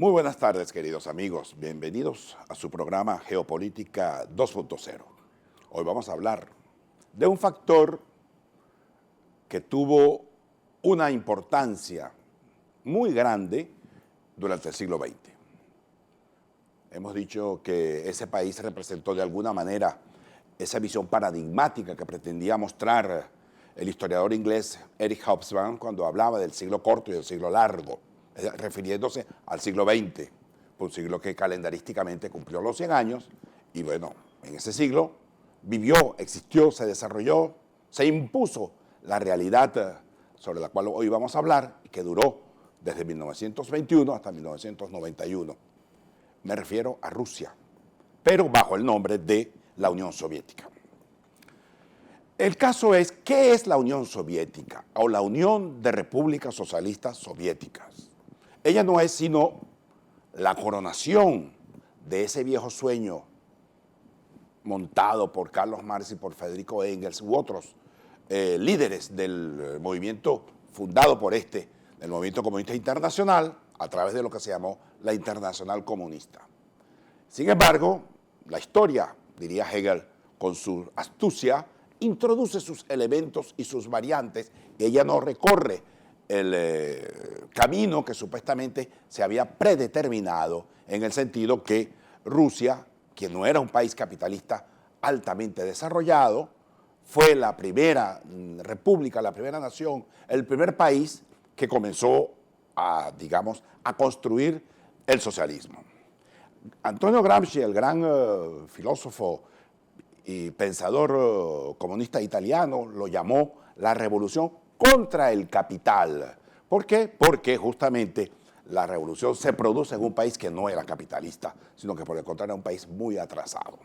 Muy buenas tardes, queridos amigos. Bienvenidos a su programa Geopolítica 2.0. Hoy vamos a hablar de un factor que tuvo una importancia muy grande durante el siglo XX. Hemos dicho que ese país representó de alguna manera esa visión paradigmática que pretendía mostrar el historiador inglés Eric Hobsbawm cuando hablaba del siglo corto y del siglo largo, refiriéndose al siglo XX, un siglo que calendarísticamente cumplió los 100 años, y bueno, en ese siglo vivió, existió, se desarrolló, se impuso la realidad sobre la cual hoy vamos a hablar, y que duró desde 1921 hasta 1991. Me refiero a Rusia, pero bajo el nombre de la Unión Soviética. El caso es, ¿qué es la Unión Soviética o la Unión de Repúblicas Socialistas Soviéticas? Ella no es sino la coronación de ese viejo sueño montado por Carlos Marx y por Federico Engels u otros líderes del movimiento fundado por del movimiento comunista internacional, a través de lo que se llamó la Internacional Comunista. Sin embargo, la historia, diría Hegel, con su astucia, introduce sus elementos y sus variantes, y ella no recorre el camino que supuestamente se había predeterminado, en el sentido que Rusia, que no era un país capitalista altamente desarrollado, fue la primera república, la primera nación, el primer país que comenzó a, digamos, a construir el socialismo. Antonio Gramsci, el gran filósofo y pensador comunista italiano, lo llamó la revolución contra el capital. ¿Por qué? Porque justamente la revolución se produce en un país que no era capitalista, sino que por el contrario era un país muy atrasado.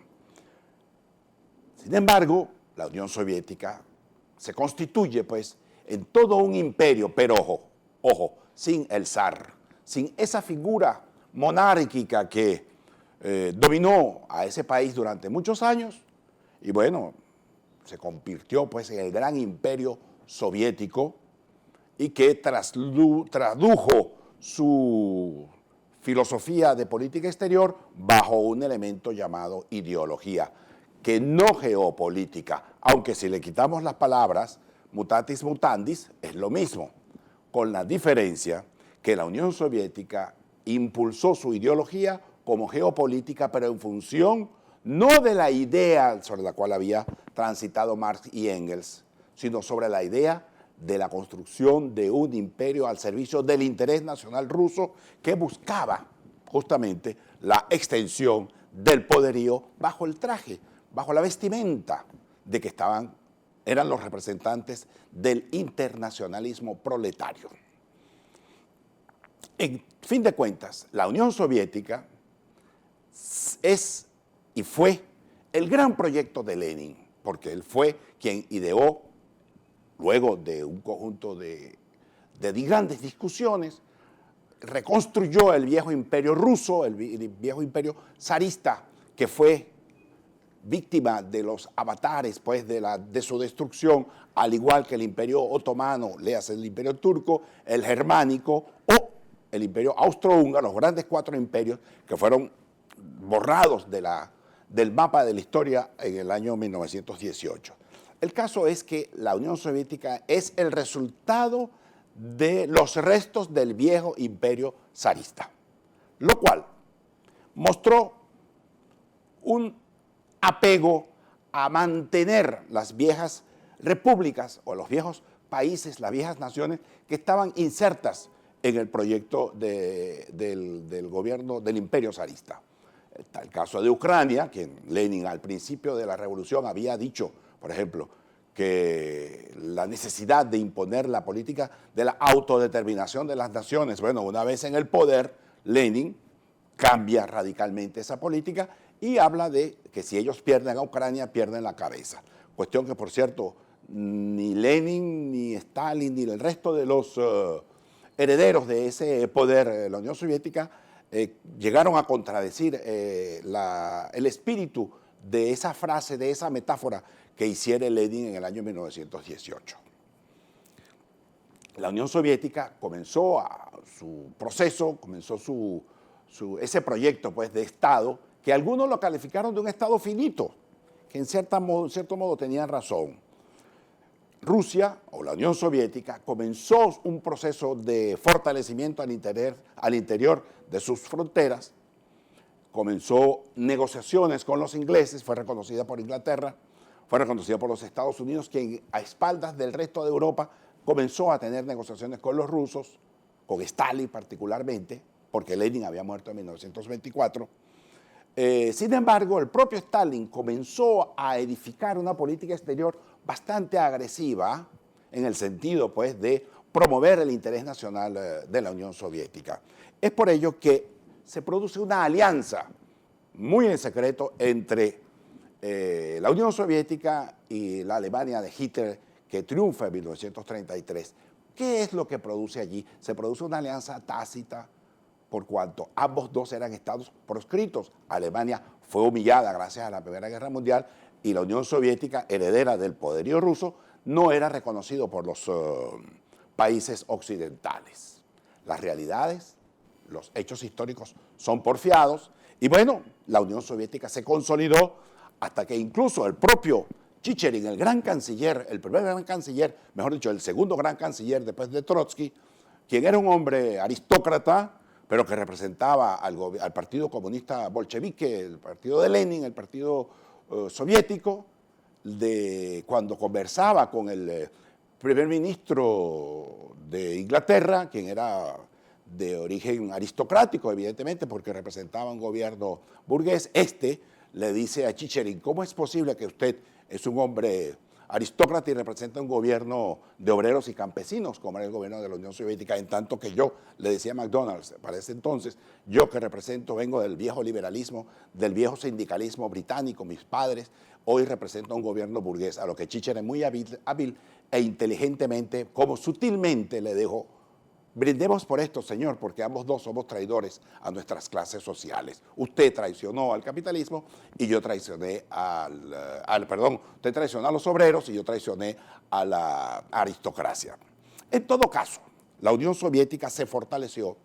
Sin embargo, la Unión Soviética se constituye pues en todo un imperio, pero ojo, sin el zar, sin esa figura monárquica que dominó a ese país durante muchos años, y bueno, se convirtió pues en el gran imperio soviético y que tradujo su filosofía de política exterior bajo un elemento llamado ideología, que no geopolítica, aunque si le quitamos las palabras mutatis mutandis es lo mismo, con la diferencia que la Unión Soviética impulsó su ideología como geopolítica, pero en función no de la idea sobre la cual había transitado Marx y Engels, sino sobre la idea de la construcción de un imperio al servicio del interés nacional ruso que buscaba justamente la extensión del poderío bajo el traje, bajo la vestimenta de que eran los representantes del internacionalismo proletario. En fin de cuentas, la Unión Soviética es y fue el gran proyecto de Lenin, porque él fue quien ideó, luego de un conjunto de grandes discusiones, reconstruyó el viejo imperio ruso, el viejo imperio zarista, que fue víctima de los avatares pues, de su destrucción, al igual que el imperio otomano, léase el imperio turco, el germánico o el imperio austrohúngaro, los grandes 4 imperios que fueron borrados del mapa de la historia en el año 1918. El caso es que la Unión Soviética es el resultado de los restos del viejo imperio zarista, lo cual mostró un apego a mantener las viejas repúblicas o los viejos países, las viejas naciones que estaban insertas en el proyecto del gobierno del imperio zarista. Está el caso de Ucrania, que Lenin al principio de la revolución había dicho, por ejemplo, que la necesidad de imponer la política de la autodeterminación de las naciones. Bueno, una vez en el poder, Lenin cambia radicalmente esa política y habla de que si ellos pierden a Ucrania, pierden la cabeza. Cuestión que, por cierto, ni Lenin, ni Stalin, ni el resto de los herederos de ese poder, la Unión Soviética, llegaron a contradecir el espíritu de esa frase, de esa metáfora que hiciera Lenin en el año 1918. La Unión Soviética comenzó su proceso, comenzó su ese proyecto pues, de Estado, que algunos lo calificaron de un Estado finito, que en cierto modo tenían razón. Rusia, o la Unión Soviética, comenzó un proceso de fortalecimiento al interior de sus fronteras, comenzó negociaciones con los ingleses, fue reconocida por Inglaterra, fue reconocida por los Estados Unidos, quien a espaldas del resto de Europa comenzó a tener negociaciones con los rusos, con Stalin particularmente, porque Lenin había muerto en 1924. Sin embargo, el propio Stalin comenzó a edificar una política exterior bastante agresiva en el sentido pues, de promover el interés nacional de la Unión Soviética. Es por ello que se produce una alianza muy en secreto entre la Unión Soviética y la Alemania de Hitler, que triunfa en 1933. ¿Qué es lo que produce allí? Se produce una alianza tácita, por cuanto ambos dos eran estados proscritos. Alemania fue humillada gracias a la Primera Guerra Mundial y la Unión Soviética, heredera del poderío ruso, no era reconocido por los países occidentales. Las realidades, los hechos históricos son porfiados y bueno, la Unión Soviética se consolidó hasta que incluso el propio Chicherin, el gran canciller, el primer gran canciller, mejor dicho, el segundo gran canciller después de Trotsky, quien era un hombre aristócrata, pero que representaba al Partido Comunista Bolchevique, el partido de Lenin, el partido soviético, cuando conversaba con el primer ministro de Inglaterra, quien era de origen aristocrático, evidentemente, porque representaba un gobierno burgués, le dice a Chicherin, ¿cómo es posible que usted es un hombre aristócrata y representa un gobierno de obreros y campesinos, como era el gobierno de la Unión Soviética, en tanto que yo, le decía a McDonald's, para ese entonces, yo que vengo del viejo liberalismo, del viejo sindicalismo británico, mis padres, hoy represento a un gobierno burgués, a lo que Chicherin muy hábil e inteligentemente, como sutilmente le dijo, brindemos por esto, señor, porque ambos dos somos traidores a nuestras clases sociales. Usted traicionó al capitalismo y yo traicioné usted traicionó a los obreros y yo traicioné a la aristocracia. En todo caso, la Unión Soviética se fortaleció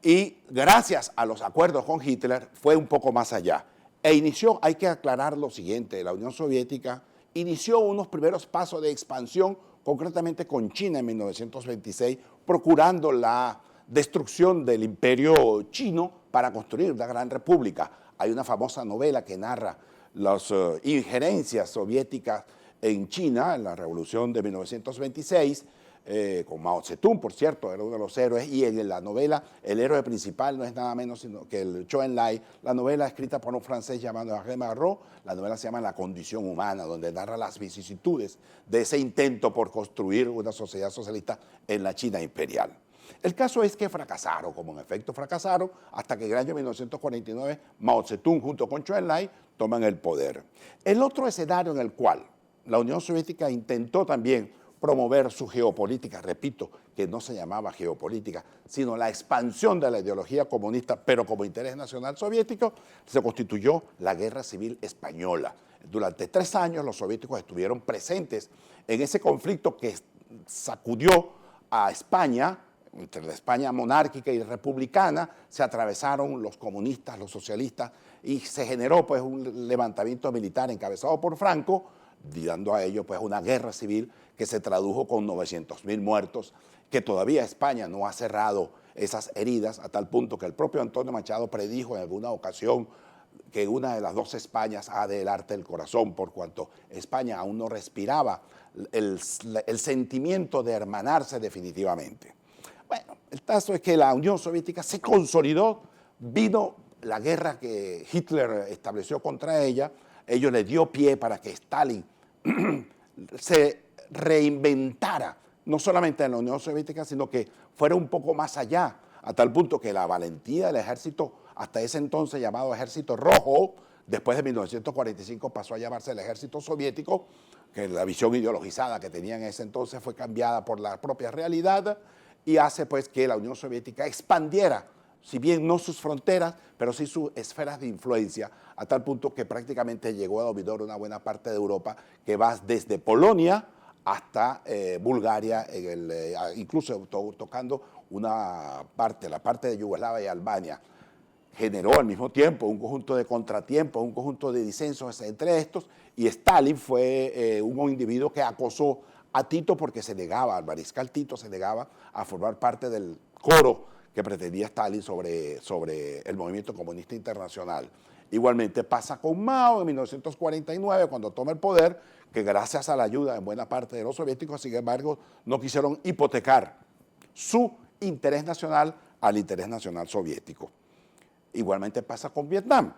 y gracias a los acuerdos con Hitler fue un poco más allá. Hay que aclarar lo siguiente, la Unión Soviética inició unos primeros pasos de expansión, concretamente con China en 1926, procurando la destrucción del imperio chino para construir una gran república. Hay una famosa novela que narra las injerencias soviéticas en China, en la revolución de 1926, con Mao Zedong, por cierto, era uno de los héroes, y en la novela el héroe principal no es nada menos sino que el Zhou Enlai, la novela escrita por un francés llamado Henri Marot, la novela se llama La condición humana, donde narra las vicisitudes de ese intento por construir una sociedad socialista en la China imperial. El caso es que fracasaron, como en efecto fracasaron, hasta que en el año 1949 Mao Zedong junto con Zhou Enlai toman el poder. El otro escenario en el cual la Unión Soviética intentó también promover su geopolítica, repito, que no se llamaba geopolítica, sino la expansión de la ideología comunista, pero como interés nacional soviético, se constituyó la Guerra Civil Española. Durante 3 años los soviéticos estuvieron presentes en ese conflicto que sacudió a España, entre la España monárquica y republicana, se atravesaron los comunistas, los socialistas, y se generó pues un levantamiento militar encabezado por Franco, dando a ello pues una guerra civil que se tradujo con 900.000 muertos, que todavía España no ha cerrado esas heridas, a tal punto que el propio Antonio Machado predijo en alguna ocasión que una de las dos Españas ha de helarte el corazón, por cuanto España aún no respiraba el sentimiento de hermanarse definitivamente. Bueno, el caso es que la Unión Soviética se consolidó, vino la guerra que Hitler estableció contra ella, ello le dio pie para que Stalin se reinventara, no solamente en la Unión Soviética, sino que fuera un poco más allá, a tal punto que la valentía del ejército, hasta ese entonces llamado Ejército Rojo, después de 1945 pasó a llamarse el Ejército Soviético, que la visión ideologizada que tenía en ese entonces fue cambiada por la propia realidad y hace pues que la Unión Soviética expandiera, si bien no sus fronteras, pero sí sus esferas de influencia, a tal punto que prácticamente llegó a dominar una buena parte de Europa, que va desde Polonia hasta Bulgaria, incluso tocando la parte de Yugoslavia y Albania. generó al mismo tiempo un conjunto de contratiempos, un conjunto de disensos entre estos, y Stalin fue un individuo que acosó a Tito porque se negaba, al mariscal Tito se negaba a formar parte del coro que pretendía Stalin sobre el movimiento comunista internacional. Igualmente pasa con Mao en 1949, cuando toma el poder, que gracias a la ayuda en buena parte de los soviéticos, sin embargo, no quisieron hipotecar su interés nacional al interés nacional soviético. Igualmente pasa con Vietnam.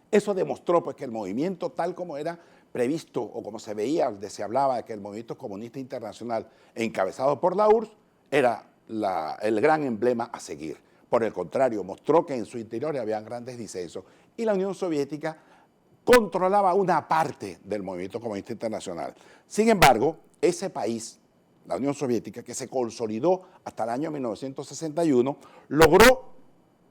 Eso demostró pues, que el movimiento tal como era previsto o como se veía, se hablaba de que el movimiento comunista internacional encabezado por la URSS era el gran emblema a seguir. Por el contrario, mostró que en su interior había grandes disensos y la Unión Soviética controlaba una parte del movimiento comunista internacional. Sin embargo, ese país, la Unión Soviética, que se consolidó hasta el año 1961, logró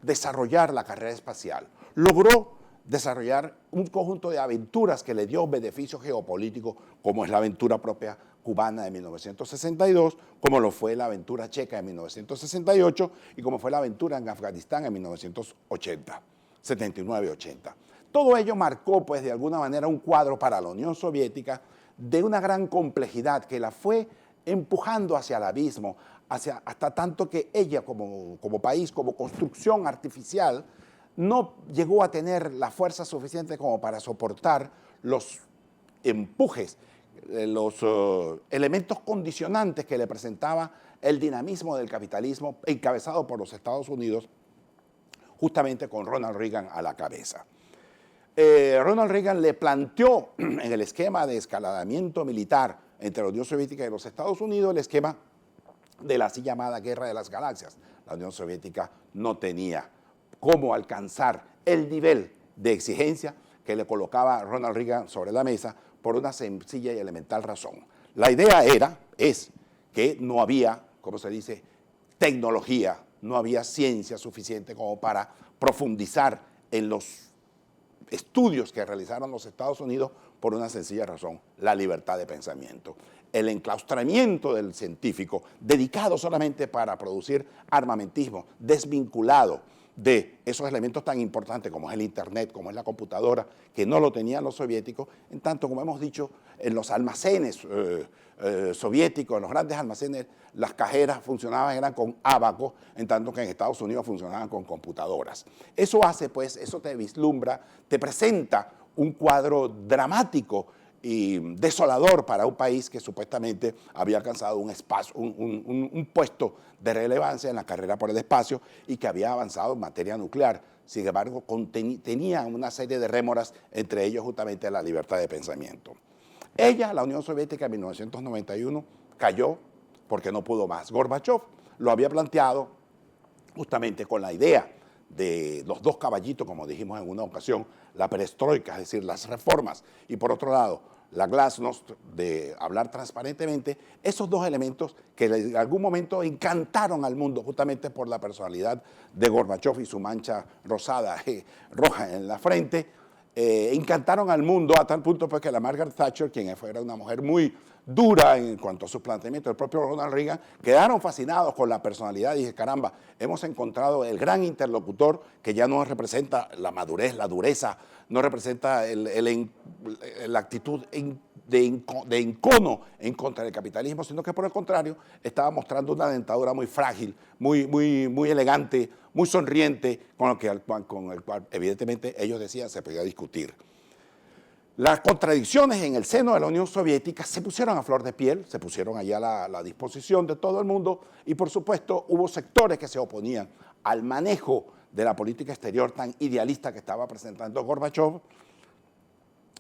desarrollar la carrera espacial, logró desarrollar un conjunto de aventuras que le dio beneficios geopolíticos, como es la aventura propia cubana de 1962, como lo fue la aventura checa de 1968 y como fue la aventura en Afganistán en 1980, 79-80. Todo ello marcó, pues, de alguna manera un cuadro para la Unión Soviética de una gran complejidad que la fue empujando hacia el abismo, hasta tanto que ella como país, como construcción artificial, no llegó a tener la fuerza suficiente como para soportar los empujes, los elementos condicionantes que le presentaba el dinamismo del capitalismo encabezado por los Estados Unidos, justamente con Ronald Reagan a la cabeza. Ronald Reagan le planteó en el esquema de escalamiento militar entre la Unión Soviética y los Estados Unidos el esquema de la así llamada Guerra de las Galaxias. La Unión Soviética no tenía cómo alcanzar el nivel de exigencia que le colocaba Ronald Reagan sobre la mesa por una sencilla y elemental razón. La idea es que no había, como se dice, tecnología, no había ciencia suficiente como para profundizar en los estudios que realizaron los Estados Unidos por una sencilla razón, la libertad de pensamiento. El enclaustramiento del científico dedicado solamente para producir armamentismo, desvinculado de esos elementos tan importantes como es el Internet, como es la computadora, que no lo tenían los soviéticos, en tanto, como hemos dicho, en los almacenes soviéticos, en los grandes almacenes, las cajeras funcionaban, eran con ábacos, en tanto que en Estados Unidos funcionaban con computadoras. Eso hace, pues, eso te vislumbra, te presenta un cuadro dramático y desolador para un país que supuestamente había alcanzado un espacio, un puesto de relevancia en la carrera por el espacio y que había avanzado en materia nuclear. Sin embargo, tenía una serie de rémoras, entre ellos justamente la libertad de pensamiento. La Unión Soviética, en 1991, cayó porque no pudo más. Gorbachev lo había planteado justamente con la idea de los dos caballitos, como dijimos en una ocasión, la perestroika, es decir, las reformas, y por otro lado, la glasnost, de hablar transparentemente, esos dos elementos que en algún momento encantaron al mundo justamente por la personalidad de Gorbachev y su mancha rosada, roja en la frente, encantaron al mundo a tal punto pues, que la Margaret Thatcher, quien era una mujer muy dura en cuanto a sus planteamientos, el propio Ronald Reagan, quedaron fascinados con la personalidad y dije, caramba, hemos encontrado el gran interlocutor que ya no representa la madurez, la dureza, no representa la actitud de encono en contra del capitalismo, sino que por el contrario estaba mostrando una dentadura muy frágil, muy elegante, muy sonriente, con el cual evidentemente ellos decían se podía discutir. Las contradicciones en el seno de la Unión Soviética se pusieron a flor de piel, se pusieron allá a la disposición de todo el mundo y por supuesto hubo sectores que se oponían al manejo de la política exterior tan idealista que estaba presentando Gorbachev.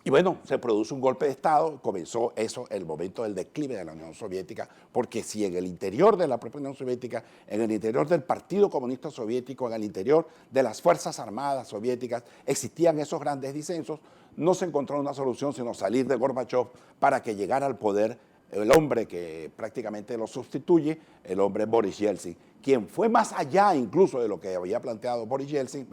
Y bueno, se produce un golpe de Estado, comenzó el momento del declive de la Unión Soviética, porque si en el interior de la propia Unión Soviética, en el interior del Partido Comunista Soviético, en el interior de las Fuerzas Armadas soviéticas, existían esos grandes disensos, no se encontró una solución sino salir de Gorbachev para que llegara al poder el hombre que prácticamente lo sustituye, el hombre Boris Yeltsin, quien fue más allá incluso de lo que había planteado Boris Yeltsin,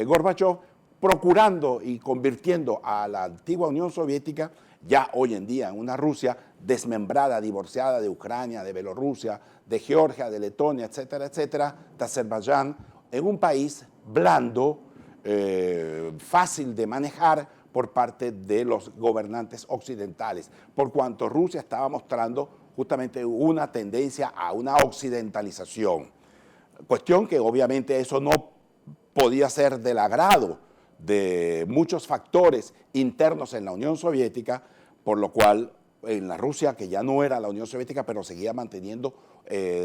Gorbachev, procurando y convirtiendo a la antigua Unión Soviética, ya hoy en día en una Rusia desmembrada, divorciada de Ucrania, de Bielorrusia, de Georgia, de Letonia, etcétera, etcétera, de Azerbaiyán, en un país blando, fácil de manejar por parte de los gobernantes occidentales, por cuanto Rusia estaba mostrando justamente una tendencia a una occidentalización. Cuestión que obviamente eso no podía ser del agrado de muchos factores internos en la Unión Soviética, por lo cual en la Rusia, que ya no era la Unión Soviética, pero seguía manteniendo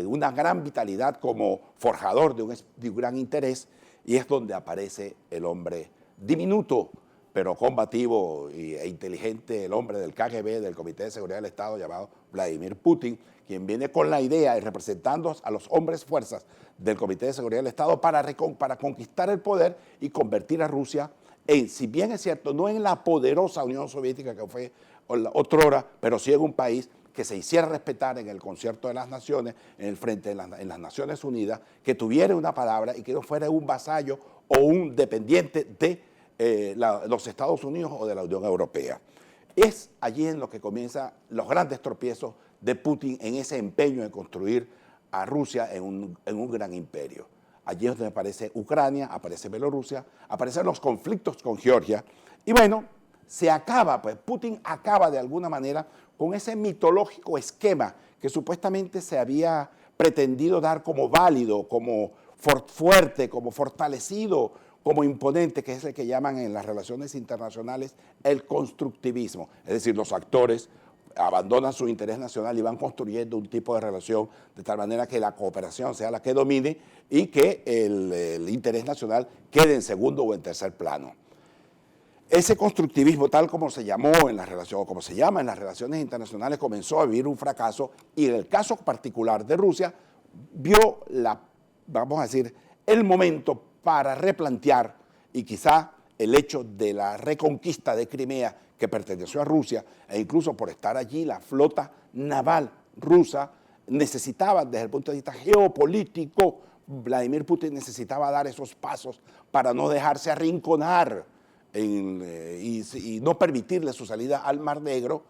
una gran vitalidad como forjador de un gran interés, y es donde aparece el hombre diminuto, pero combativo e inteligente, el hombre del KGB, del Comité de Seguridad del Estado, llamado Vladimir Putin, quien viene con la idea y representando a los hombres fuerzas del Comité de Seguridad del Estado para conquistar el poder y convertir a Rusia en, si bien es cierto, no en la poderosa Unión Soviética que fue otrora, pero sí en un país que se hiciera respetar en el concierto de las naciones, en el frente en las Naciones Unidas, que tuviera una palabra y que no fuera un vasallo o un dependiente de los Estados Unidos o de la Unión Europea. Es allí en lo que comienzan los grandes tropiezos de Putin en ese empeño de construir a Rusia en un gran imperio. Allí es donde aparece Ucrania, aparece Bielorrusia, aparecen los conflictos con Georgia y bueno, se acaba, pues Putin acaba de alguna manera con ese mitológico esquema que supuestamente se había pretendido dar como válido, como fuerte, como fortalecido, como imponente, que es el que llaman en las relaciones internacionales el constructivismo. Es decir, los actores abandonan su interés nacional y van construyendo un tipo de relación de tal manera que la cooperación sea la que domine y que el interés nacional quede en segundo o en tercer plano. Ese constructivismo, tal como se llamó en las relaciones, o como se llama en las relaciones internacionales, comenzó a vivir un fracaso y en el caso particular de Rusia vio vamos a decir, el momento para replantear y quizá el hecho de la reconquista de Crimea que perteneció a Rusia e incluso por estar allí la flota naval rusa necesitaba desde el punto de vista geopolítico, Vladimir Putin necesitaba dar esos pasos para no dejarse arrinconar y no permitirle su salida al Mar Negro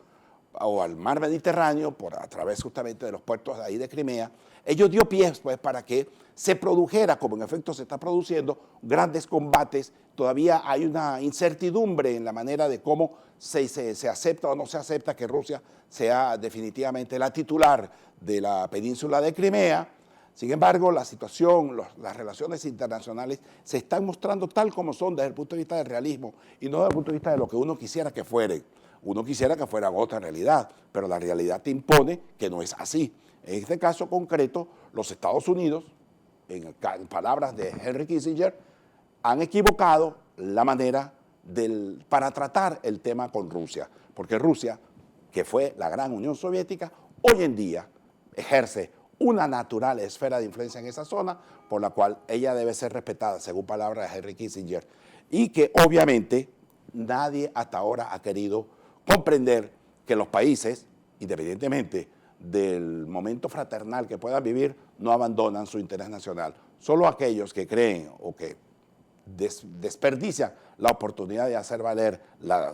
o al Mar Mediterráneo a través justamente de los puertos de ahí de Crimea. Ello dio pie pues, para que se produjera, como en efecto se está produciendo, grandes combates. Todavía hay una incertidumbre en la manera de cómo se acepta o no se acepta que Rusia sea definitivamente la titular de la península de Crimea. Sin embargo, la situación, las relaciones internacionales se están mostrando tal como son desde el punto de vista del realismo y no desde el punto de vista de lo que uno quisiera que fueren. Uno quisiera que fuera otra realidad, pero la realidad te impone que no es así. En este caso concreto, los Estados Unidos, en palabras de Henry Kissinger, han equivocado la manera para tratar el tema con Rusia, porque Rusia, que fue la gran Unión Soviética, hoy en día ejerce una natural esfera de influencia en esa zona, por la cual ella debe ser respetada, según palabras de Henry Kissinger, y que obviamente nadie hasta ahora ha querido comprender que los países, independientemente del momento fraternal que puedan vivir, no abandonan su interés nacional. Solo aquellos que creen o que desperdician la oportunidad de hacer valer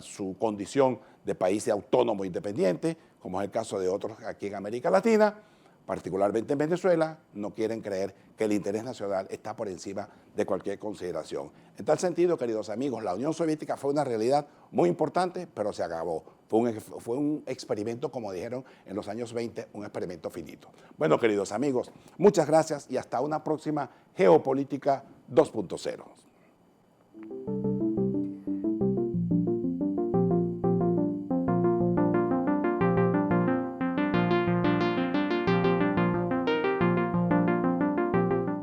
su condición de país autónomo e independiente, como es el caso de otros aquí en América Latina, particularmente en Venezuela, no quieren creer que el interés nacional está por encima de cualquier consideración. En tal sentido, queridos amigos, la Unión Soviética fue una realidad muy importante, pero se acabó. Fue un experimento, como dijeron en los años 20, un experimento finito. Bueno, queridos amigos, muchas gracias y hasta una próxima Geopolítica 2.0.